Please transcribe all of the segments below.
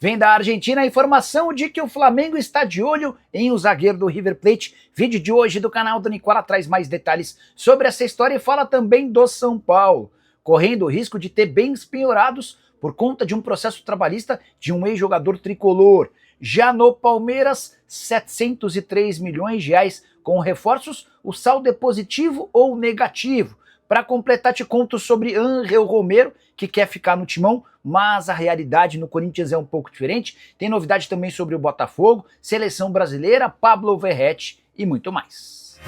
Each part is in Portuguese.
Vem da Argentina a informação de que o Flamengo está de olho em um zagueiro do River Plate. Vídeo de hoje do canal do Nicola traz mais detalhes sobre essa história e fala também do São Paulo, correndo o risco de ter bens penhorados por conta de um processo trabalhista de um ex-jogador tricolor. Já no Palmeiras, 703 milhões de reais com reforços, o saldo é positivo ou negativo? Para completar, te conto sobre Ángel Romero, que quer ficar no timão, mas a realidade no Corinthians é um pouco diferente. Tem novidade também sobre o Botafogo, seleção brasileira, Pablo Verratti e muito mais.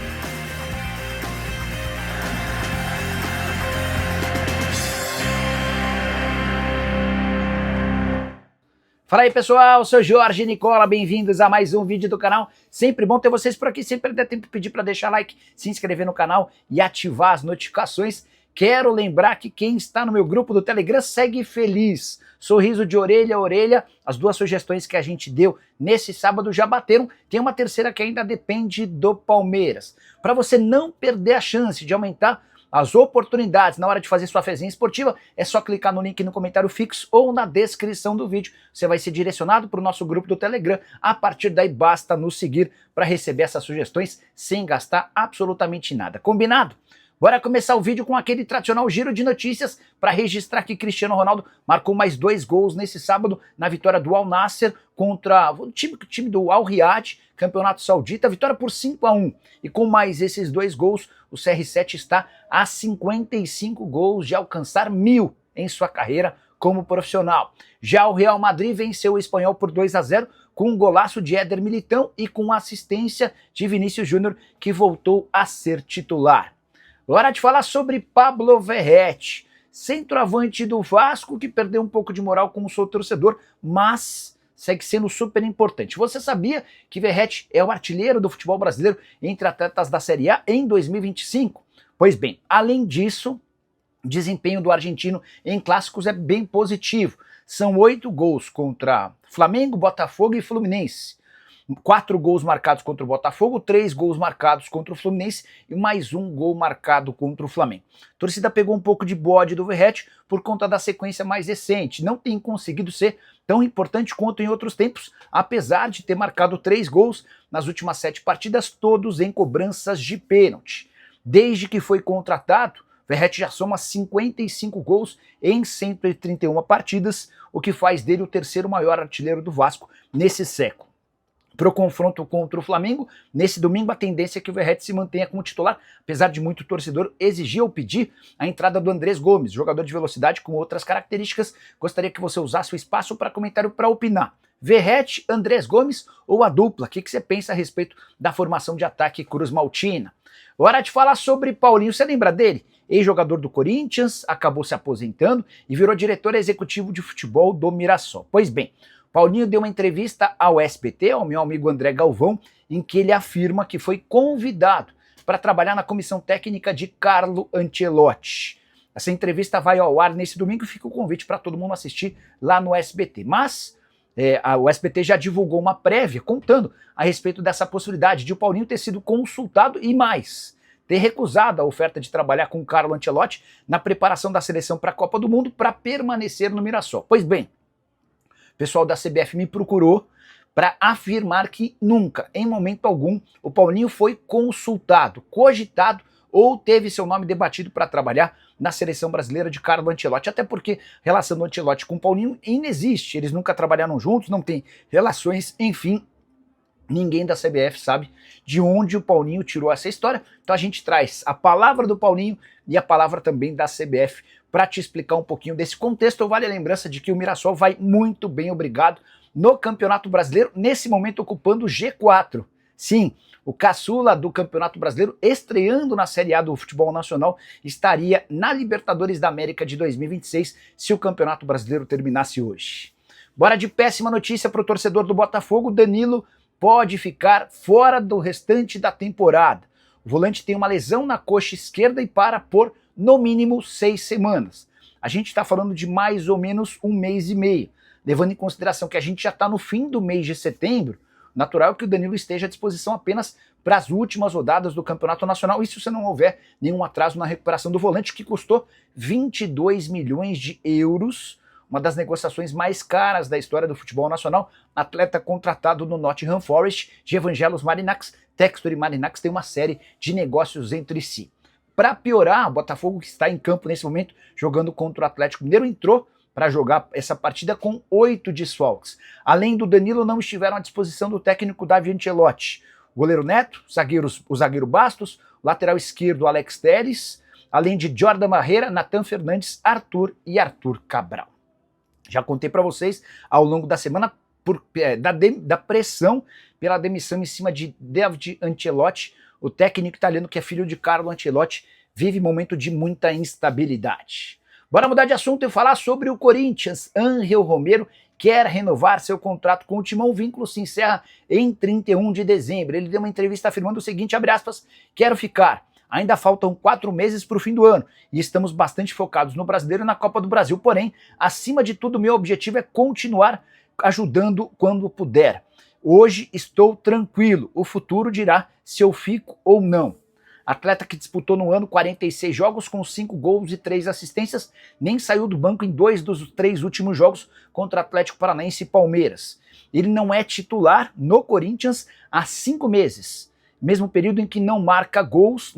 Fala aí pessoal, eu sou Jorge Nicola, bem-vindos a mais um vídeo do canal. Sempre bom ter vocês por aqui, sempre dá tempo de pedir para deixar like, se inscrever no canal e ativar as notificações. Quero lembrar que quem está no meu grupo do Telegram segue feliz. Sorriso de orelha a orelha, as duas sugestões que a gente deu nesse sábado já bateram. Tem uma terceira que ainda depende do Palmeiras. Para você não perder a chance de aumentar as oportunidades na hora de fazer sua fezinha esportiva, é só clicar no link no comentário fixo ou na descrição do vídeo. Você vai ser direcionado para o nosso grupo do Telegram. A partir daí basta nos seguir para receber essas sugestões sem gastar absolutamente nada. Combinado? Bora começar o vídeo com aquele tradicional giro de notícias para registrar que Cristiano Ronaldo marcou mais 2 gols nesse sábado na vitória do Al Nassr contra o time do Al Riyad, Campeonato Saudita, vitória por 5-1. E com mais esses 2 gols, o CR7 está a 55 gols de alcançar 1000 em sua carreira como profissional. Já o Real Madrid venceu o Espanhol por 2-0 com um golaço de Éder Militão e com assistência de Vinícius Júnior, que voltou a ser titular. Hora de falar sobre Pablo Verratti, centroavante do Vasco, que perdeu um pouco de moral com o seu torcedor, mas segue sendo super importante. Você sabia que Verratti é o artilheiro do futebol brasileiro entre atletas da Série A em 2025? Pois bem, além disso, o desempenho do argentino em clássicos é bem positivo. São 8 gols contra Flamengo, Botafogo e Fluminense. 4 gols marcados contra o Botafogo, 3 gols marcados contra o Fluminense e mais 1 gol marcado contra o Flamengo. A torcida pegou um pouco de bode do Verratti por conta da sequência mais recente. Não tem conseguido ser tão importante quanto em outros tempos, apesar de ter marcado 3 gols nas últimas 7 partidas, todos em cobranças de pênalti. Desde que foi contratado, Verratti já soma 55 gols em 131 partidas, o que faz dele o terceiro maior artilheiro do Vasco nesse século. Para o confronto contra o Flamengo, nesse domingo a tendência é que o Verratti se mantenha como titular, apesar de muito torcedor exigir ou pedir a entrada do Andrés Gomes, jogador de velocidade com outras características. Gostaria que você usasse o espaço para comentário para opinar. Verratti, Andrés Gomes ou a dupla? O que você pensa a respeito da formação de ataque Cruz Maltina? Hora de falar sobre Paulinho, você lembra dele? Ex-jogador do Corinthians, acabou se aposentando e virou diretor executivo de futebol do Mirassol. Pois bem, Paulinho deu uma entrevista ao SBT, ao meu amigo André Galvão, em que ele afirma que foi convidado para trabalhar na comissão técnica de Carlo Ancelotti. Essa entrevista vai ao ar nesse domingo e fica o convite para todo mundo assistir lá no SBT. Mas o SBT já divulgou uma prévia contando a respeito dessa possibilidade de o Paulinho ter sido consultado e mais, ter recusado a oferta de trabalhar com Carlo Ancelotti na preparação da seleção para a Copa do Mundo para permanecer no Mirassol. Pois bem, o pessoal da CBF me procurou para afirmar que nunca, em momento algum, o Paulinho foi consultado, cogitado ou teve seu nome debatido para trabalhar na seleção brasileira de Carlo Ancelotti, até porque a relação do Ancelotti com o Paulinho inexiste, eles nunca trabalharam juntos, não tem relações, enfim, ninguém da CBF sabe de onde o Paulinho tirou essa história, então a gente traz a palavra do Paulinho e a palavra também da CBF para te explicar um pouquinho desse contexto. Vale a lembrança de que o Mirassol vai muito bem, obrigado, no Campeonato Brasileiro, nesse momento ocupando o G4. Sim, o caçula do Campeonato Brasileiro, estreando na Série A do futebol nacional, estaria na Libertadores da América de 2026 se o Campeonato Brasileiro terminasse hoje. Bora de péssima notícia para o torcedor do Botafogo. Danilo pode ficar fora do restante da temporada. O volante tem uma lesão na coxa esquerda e para por no mínimo 6 semanas. A gente está falando de mais ou menos 1 mês e meio. Levando em consideração que a gente já está no fim do mês de setembro, natural que o Danilo esteja à disposição apenas para as últimas rodadas do Campeonato Nacional, isso se não houver nenhum atraso na recuperação do volante, que custou 22 milhões de euros, uma das negociações mais caras da história do futebol nacional, atleta contratado no Nottingham Forest, de Evangelos Marinax. Textor e Marinax têm uma série de negócios entre si. Para piorar, o Botafogo, que está em campo nesse momento, jogando contra o Atlético Mineiro, entrou para jogar essa partida com 8 desfalques. Além do Danilo, não estiveram à disposição do técnico Davi Ancelotti. O goleiro Neto, o zagueiro Bastos, o lateral esquerdo Alex Telles, além de Jordan Barreira, Natan Fernandes, Arthur e Arthur Cabral. Já contei para vocês ao longo da semana da pressão pela demissão em cima de David Ancelotti, o técnico italiano que é filho de Carlo Ancelotti, vive momento de muita instabilidade. Bora mudar de assunto e falar sobre o Corinthians. Ángel Romero quer renovar seu contrato com o Timão. O vínculo se encerra em 31 de dezembro. Ele deu uma entrevista afirmando o seguinte, abre aspas, quero ficar. Ainda faltam 4 meses para o fim do ano e estamos bastante focados no Brasileiro e na Copa do Brasil. Porém, acima de tudo, meu objetivo é continuar ajudando quando puder. Hoje estou tranquilo, o futuro dirá se eu fico ou não. Atleta que disputou no ano 46 jogos com 5 gols e 3 assistências, nem saiu do banco em 2 dos 3 últimos jogos contra Atlético Paranaense e Palmeiras. Ele não é titular no Corinthians há 5 meses, mesmo período em que não marca gols,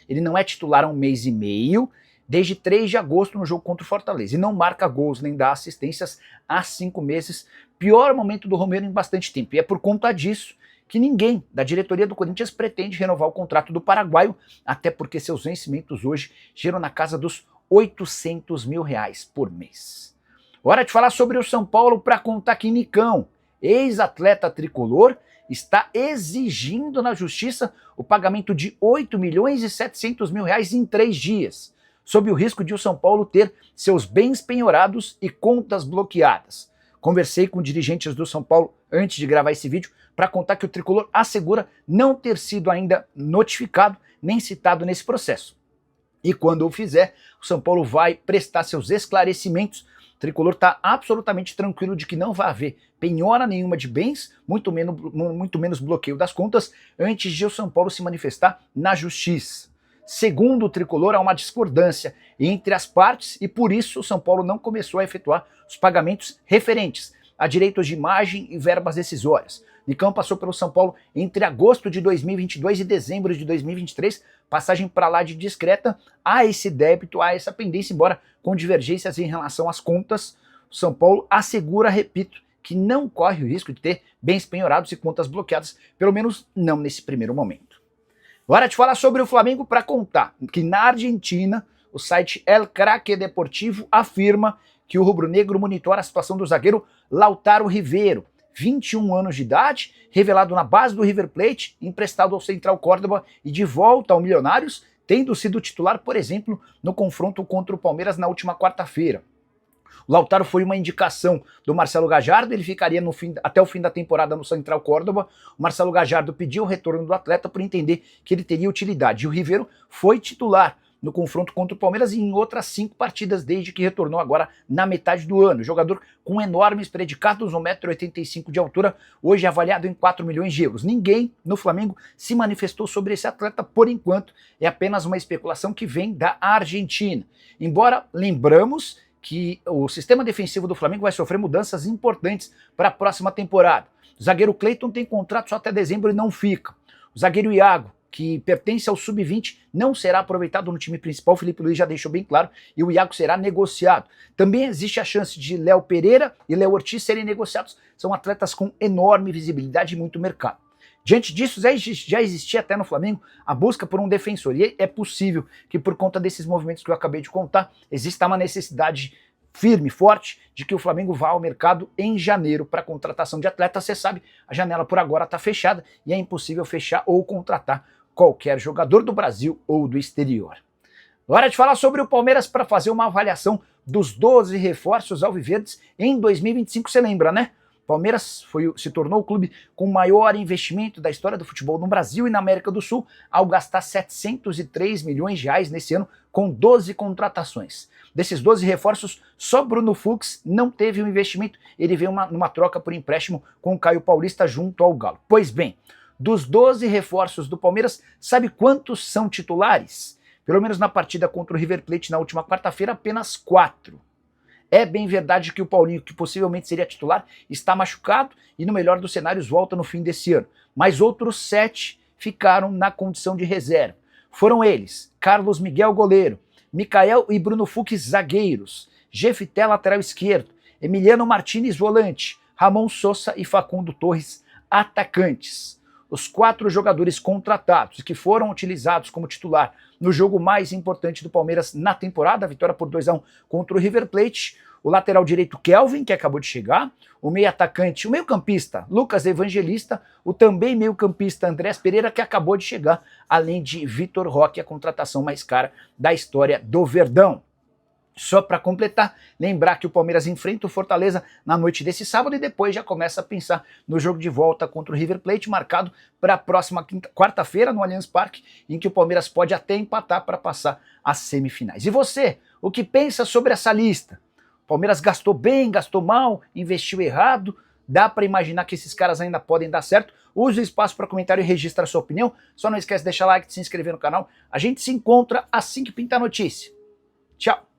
ele não é titular há 1 mês e meio, desde 3 de agosto no jogo contra o Fortaleza, e não marca gols nem dá assistências há 5 meses, pior momento do Romero em bastante tempo, e é por conta disso que ninguém da diretoria do Corinthians pretende renovar o contrato do paraguaio, até porque seus vencimentos hoje giram na casa dos R$800 mil por mês. Hora de falar sobre o São Paulo para contar que Nicão, ex-atleta tricolor, está exigindo na justiça o pagamento de R$8.700.000 em 3 dias, sob o risco de o São Paulo ter seus bens penhorados e contas bloqueadas. Conversei com dirigentes do São Paulo antes de gravar esse vídeo para contar que o tricolor assegura não ter sido ainda notificado nem citado nesse processo. E quando o fizer, o São Paulo vai prestar seus esclarecimentos. O tricolor está absolutamente tranquilo de que não vai haver penhora nenhuma de bens, muito menos bloqueio das contas, antes de o São Paulo se manifestar na justiça. Segundo o tricolor, há uma discordância entre as partes e por isso o São Paulo não começou a efetuar os pagamentos referentes a direitos de imagem e verbas decisórias. Nicão passou pelo São Paulo entre agosto de 2022 e dezembro de 2023, passagem para lá de discreta, há esse débito, há essa pendência, embora com divergências em relação às contas. O São Paulo assegura, repito, que não corre o risco de ter bens penhorados e contas bloqueadas, pelo menos não nesse primeiro momento. Hora de falar sobre o Flamengo para contar que na Argentina, o site El Craque Deportivo afirma que o rubro-negro monitora a situação do zagueiro Lautaro Ribeiro, 21 anos de idade, revelado na base do River Plate, emprestado ao Central Córdoba e de volta ao Milionários, tendo sido titular, por exemplo, no confronto contra o Palmeiras na última quarta-feira. O Lautaro foi uma indicação do Marcelo Gallardo, ele ficaria até o fim da temporada no Central Córdoba. O Marcelo Gallardo pediu o retorno do atleta por entender que ele teria utilidade. E o Ribeiro foi titular no confronto contra o Palmeiras e em outras 5 partidas desde que retornou agora na metade do ano. Jogador com enormes predicados, 1,85 m de altura, hoje avaliado em 4 milhões de euros. Ninguém no Flamengo se manifestou sobre esse atleta por enquanto, é apenas uma especulação que vem da Argentina. Embora lembramos que o sistema defensivo do Flamengo vai sofrer mudanças importantes para a próxima temporada. O zagueiro Cleiton tem contrato só até dezembro e não fica. O zagueiro Iago, que pertence ao sub-20, não será aproveitado no time principal, o Felipe Luiz já deixou bem claro, e o Iago será negociado. Também existe a chance de Léo Pereira e Léo Ortiz serem negociados, são atletas com enorme visibilidade e muito mercado. Diante disso, já existia até no Flamengo a busca por um defensor, e é possível que por conta desses movimentos que eu acabei de contar, exista uma necessidade firme, forte, de que o Flamengo vá ao mercado em janeiro para contratação de atletas. Você sabe, a janela por agora está fechada e é impossível fechar ou contratar qualquer jogador do Brasil ou do exterior. Hora de falar sobre o Palmeiras para fazer uma avaliação dos 12 reforços alviverdes em 2025, você lembra, né? Palmeiras se tornou o clube com o maior investimento da história do futebol no Brasil e na América do Sul, ao gastar R$703 milhões nesse ano com 12 contratações. Desses 12 reforços, só Bruno Fux não teve um investimento, ele veio numa troca por empréstimo com o Caio Paulista junto ao Galo. Pois bem, dos 12 reforços do Palmeiras, sabe quantos são titulares? Pelo menos na partida contra o River Plate na última quarta-feira, apenas 4. É bem verdade que o Paulinho, que possivelmente seria titular, está machucado e no melhor dos cenários volta no fim desse ano. Mas outros 7 ficaram na condição de reserva. Foram eles: Carlos Miguel, goleiro; Mikael e Bruno Fux, zagueiros; Jefité, lateral esquerdo; Emiliano Martinez, volante; Ramon Sosa e Facundo Torres, atacantes. Os 4 jogadores contratados que foram utilizados como titular no jogo mais importante do Palmeiras na temporada, a vitória por 2-1 contra o River Plate: o lateral direito Kelvin, que acabou de chegar; o meio-atacante, o meio-campista Lucas Evangelista; o também meio-campista Andrés Pereira, que acabou de chegar, além de Vitor Roque, a contratação mais cara da história do Verdão. Só para completar, lembrar que o Palmeiras enfrenta o Fortaleza na noite desse sábado e depois já começa a pensar no jogo de volta contra o River Plate, marcado para a próxima quarta-feira no Allianz Parque, em que o Palmeiras pode até empatar para passar às semifinais. E você, o que pensa sobre essa lista? O Palmeiras gastou bem, gastou mal, investiu errado? Dá para imaginar que esses caras ainda podem dar certo? Use o espaço para comentário e registra a sua opinião. Só não esquece de deixar like, de se inscrever no canal. A gente se encontra assim que pintar a notícia. Tchau!